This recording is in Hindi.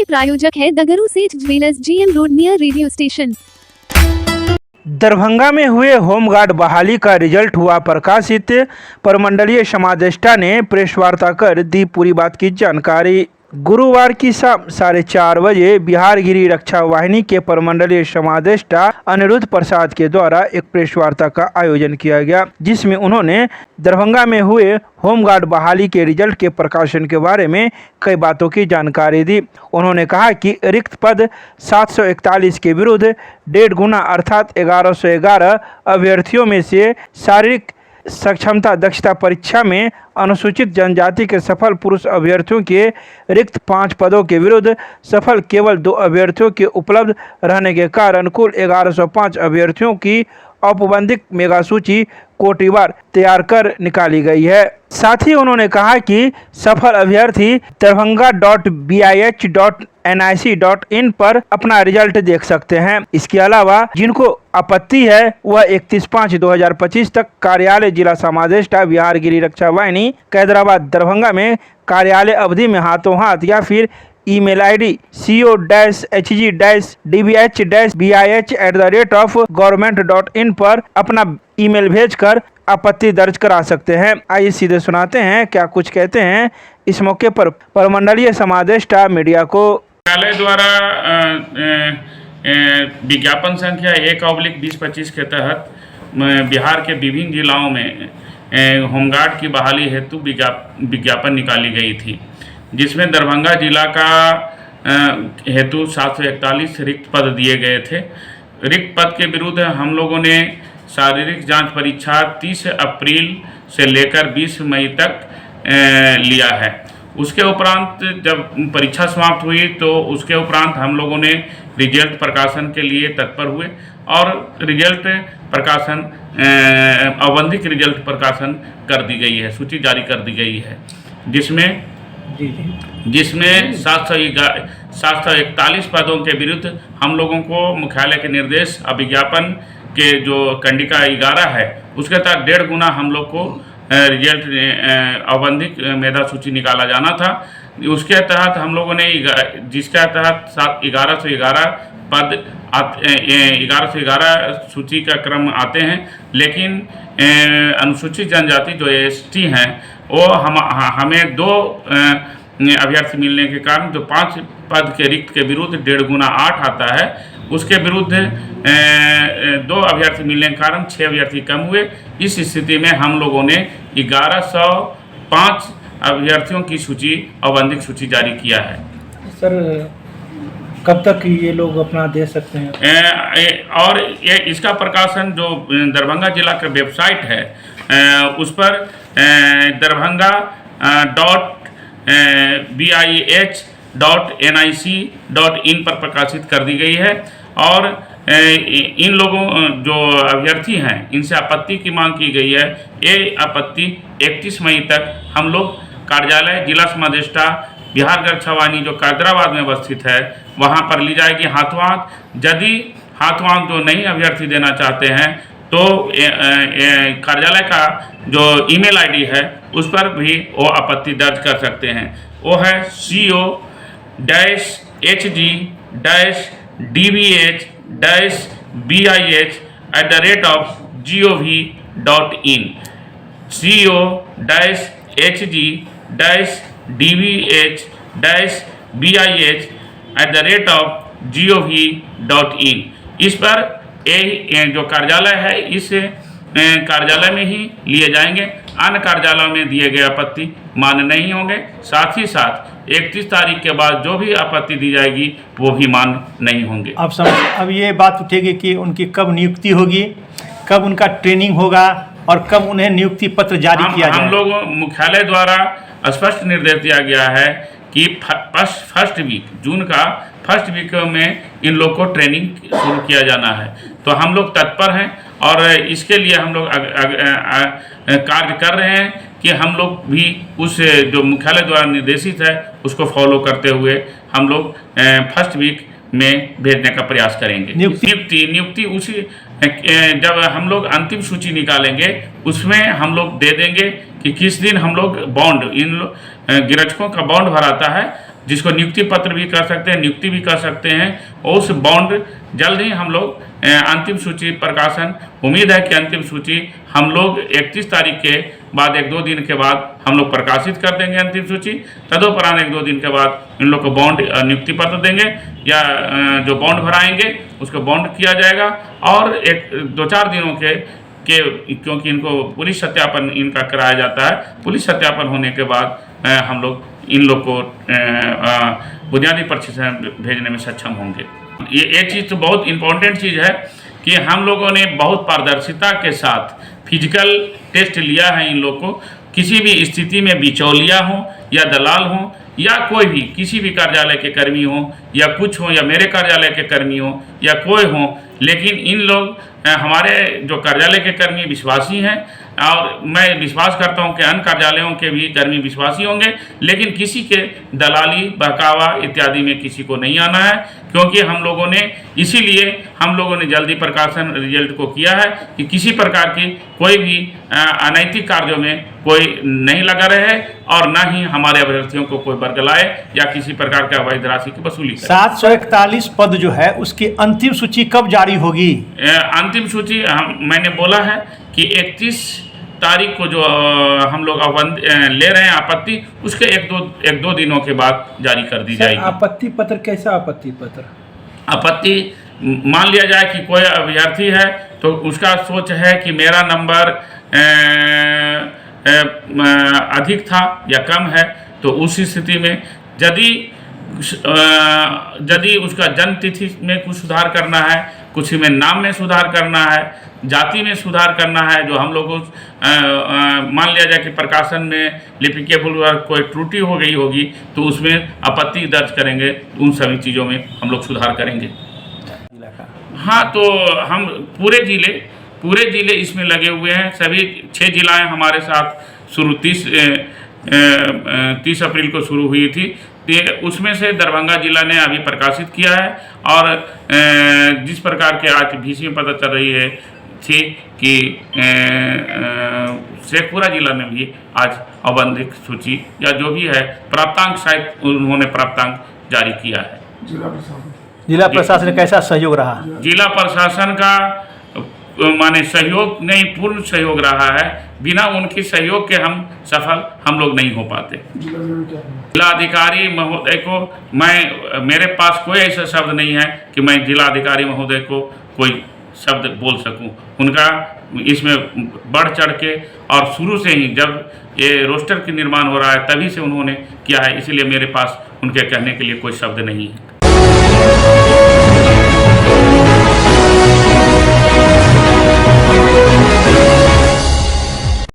प्रायोजक है दगरू सेठ jewellers, GM road near radio station. Darbhanga में हुए होमगार्ड बहाली का रिजल्ट हुआ प्रकाशित। प्रमंडलीय समादेष्टा ने प्रेस वार्ता कर दी पूरी बात की जानकारी। गुरुवार की शाम 4:30 बजे बिहार गिरी रक्षा वाहिनी के प्रमंडलीय समादेष्टा अनिरुद्ध प्रसाद के द्वारा एक प्रेस वार्ता का आयोजन किया गया, जिसमें उन्होंने दरभंगा में हुए होमगार्ड बहाली के रिजल्ट के प्रकाशन के बारे में कई बातों की जानकारी दी। उन्होंने कहा कि रिक्त पद 741 के विरुद्ध 1.5 गुना अर्थात 1111 अभ्यर्थियों में से शारीरिक सक्षमता दक्षता परीक्षा में अनुसूचित जनजाति के सफल पुरुष अभ्यर्थियों के रिक्त 5 पदों के विरुद्ध सफल केवल 2 अभ्यर्थियों के उपलब्ध रहने के कारण कुल 1105 अभ्यर्थियों की औपबंधिक मेगा सूची कोटिवार तैयार कर निकाली गई है। साथ ही उन्होंने कहा कि सफल अभ्यर्थी darbhanga.bih.nic.in पर अपना रिजल्ट देख सकते हैं। इसके अलावा जिनको आपत्ति है वह 31/5/2025 तक कार्यालय जिला समादेष्टा बिहार गिरी रक्षा वाहिनी कैदराबाद दरभंगा में कार्यालय अवधि में हाथों हाथ या फिर ईमेल आईडी co-hg-bih-bih@government.in पर अपना ईमेल भेजकर आपत्ति दर्ज करा सकते हैं। आइए सीधे सुनाते हैं क्या कुछ कहते हैं इस मौके पर प्रमंडलीय समादेष्टा मीडिया को। कार्यालय द्वारा विज्ञापन संख्या 1/2025 के तहत बिहार के विभिन्न जिलाओं में होमगार्ड की बहाली हेतु विज्ञापन निकाली गई थी, जिसमें दरभंगा जिला का हेतु 741 रिक्त पद दिए गए थे। रिक्त पद के विरुद्ध हम लोगों ने शारीरिक जांच परीक्षा 30 अप्रैल से लेकर 20 मई तक लिया है। उसके उपरांत जब परीक्षा समाप्त हुई तो उसके उपरांत हम लोगों ने रिजल्ट प्रकाशन के लिए तत्पर हुए और रिजल्ट प्रकाशन औपबंधिक रिजल्ट प्रकाशन कर दी गई है, सूची जारी कर दी गई है, जिसमें 741 पदों के विरुद्ध हम लोगों को मुख्यालय के निर्देश अभिज्ञापन के जो कंडिका 11 है उसके तहत 1.5 गुना हम लोग को रिजल्ट औपबंधिक मेधा सूची निकाला जाना था। उसके तहत हम लोगों ने जिसके तहत 1111 पद 1111 सूची का क्रम आते हैं, लेकिन अनुसूचित जनजाति जो ST हैं वो हमें 2 अभ्यर्थी मिलने के कारण जो 5 पद के रिक्त के विरुद्ध 1.5 गुना 8 आता है, उसके विरुद्ध 2 अभ्यर्थी मिलने के कारण 6 अभ्यर्थी कम हुए। इस स्थिति में हम लोगों ने 1105 अभ्यर्थियों की सूची औपबंधिक सूची जारी किया है। सर कब तक ये लोग अपना दे सकते हैं? और ये इसका प्रकाशन जो दरभंगा जिला का वेबसाइट है उस पर darbhanga.bih.nic.in पर प्रकाशित कर दी गई है। और इन लोगों जो अभ्यर्थी हैं इनसे आपत्ति की मांग की गई है। ये आपत्ति 31 मई तक हम लोग कार्यालय जिला समादेष्टा बिहार रक्षा वाहिनी जो कैदराबाद में अवस्थित है वहां पर ली जाएगी हाथों हाथ। यदि हाथों हाथ जो नई अभ्यर्थी देना चाहते हैं तो कार्यालय का जो ईमेल आईडी है उस पर भी वो आपत्ति दर्ज कर सकते हैं। वो है co-hg-bih-bih@government.in co-hg-bih-bih@government.in इस पर जो कार्यालय है इस कार्यालय में ही लिए जाएंगे। अन्य कार्यालयों में दिए गए आपत्ति मान्य नहीं होंगे। साथ ही साथ 31 तारीख के बाद जो भी आपत्ति दी जाएगी वो भी मान्य नहीं होंगे। अब अब ये बात उठेगी कि उनकी कब नियुक्ति होगी, कब उनका ट्रेनिंग होगा और कब उन्हें नियुक्ति पत्र जारी किया जाएगा? हम लोगों मुख्यालय द्वारा स्पष्ट निर्देश दिया गया है कि फर्स्ट वीक जून का फर्स्ट वीक में इन लोग को ट्रेनिंग शुरू किया जाना है। तो हम लोग तत्पर हैं और इसके लिए हम लोग कार्य कर रहे हैं कि हम लोग भी उस जो मुख्यालय द्वारा निर्देशित है उसको फॉलो करते हुए हम लोग फर्स्ट वीक में भेजने का प्रयास करेंगे। नियुक्ति उसी जब हम लोग अंतिम सूची निकालेंगे उसमें हम लोग दे देंगे कि किस दिन हम लोग बॉन्ड इन गिरक्षकों का बॉन्ड भराता है जिसको नियुक्ति पत्र भी कर सकते हैं, नियुक्ति भी कर सकते हैं। और उस बॉन्ड जल्द ही हम लोग अंतिम सूची प्रकाशन, उम्मीद है कि अंतिम सूची हम लोग 31 तारीख के बाद 1-2 दिन के बाद हम लोग प्रकाशित कर देंगे अंतिम सूची। तदोपरांत 1-2 दिन के बाद इन लोग को बॉन्ड नियुक्ति पत्र देंगे या जो बॉन्ड भराएंगे उसको बॉन्ड किया जाएगा। और 1-2-4 दिनों के क्योंकि इनको पुलिस सत्यापन इनका कराया जाता है, पुलिस सत्यापन होने के बाद हम लोग इन लोग को बुनियादी प्रशिक्षण भेजने में सक्षम होंगे। ये एक चीज़ तो बहुत इम्पोर्टेंट चीज़ है कि हम लोगों ने बहुत पारदर्शिता के साथ फिजिकल टेस्ट लिया है। इन लोग को किसी भी स्थिति में बिचौलिया हो या दलाल हो या कोई भी किसी भी कार्यालय के कर्मी हो या कुछ हो या मेरे कार्यालय के कर्मी हो या कोई हो, लेकिन इन लोग हमारे जो कार्यालय के कर्मी विश्वासी हैं और मैं विश्वास करता हूं कि अन्य कार्यालयों के भी कर्मी विश्वासी होंगे, लेकिन किसी के दलाली बहकावा इत्यादि में किसी को नहीं आना है। क्योंकि हम लोगों ने इसीलिए हम लोगों ने जल्दी प्रकाशन रिजल्ट को किया है कि किसी प्रकार की कोई भी अनैतिक कार्यों में कोई नहीं लगा रहे और ना ही हमारे अभ्यर्थियों को कोई बरगलाए या किसी प्रकार के अवैध राशि की वसूली करे। 741 पद जो है उसकी अंतिम सूची कब जारी होगी? अंतिम सूची मैंने बोला है कि 31 तारीख को जो हम लोग ले रहे हैं आपत्ति, उसके 1-2 दिनों के बाद जारी कर दी जाएगी। आपत्ति पत्र कैसा आपत्ति पत्र? आपत्ति मान लिया जाए कि कोई अभ्यर्थी है तो उसका सोच है कि मेरा नंबर अधिक था या कम है, तो उस स्थिति में यदि उसका जन्म तिथि में कुछ सुधार करना है, कुछ में नाम में सुधार करना है, जाति में सुधार करना है, जो हम लोग मान लिया जाए कि प्रकाशन में लिपिकेबल कोई त्रुटि हो गई होगी तो उसमें आपत्ति दर्ज करेंगे। उन सभी चीज़ों में हम लोग सुधार करेंगे। हाँ, तो हम पूरे जिले इसमें लगे हुए हैं। सभी 6 जिलाएँ हमारे साथ शुरू 30 अप्रैल को शुरू हुई थी। उसमें से दरभंगा जिला ने अभी प्रकाशित किया है और जिस प्रकार के आज भीसी में पता चल रही है थी कि शेखपुरा जिला में भी आज औपबंधिक सूची या जो भी है प्राप्तांक शायद उन्होंने प्राप्तांक जारी किया है। जिला प्रशासन कैसा सहयोग रहा? जिला प्रशासन का माने सहयोग नहीं, पूर्ण सहयोग रहा है। बिना उनकी सहयोग के हम लोग नहीं हो पाते। जिलाधिकारी महोदय को मेरे पास कोई ऐसा शब्द नहीं है कि मैं जिलाधिकारी महोदय को कोई शब्द बोल सकूं। उनका इसमें बढ़ चढ़ के और शुरू से ही जब ये रोस्टर की निर्माण हो रहा है तभी से उन्होंने किया है, इसलिए मेरे पास उनके कहने के लिए कोई शब्द नहीं है।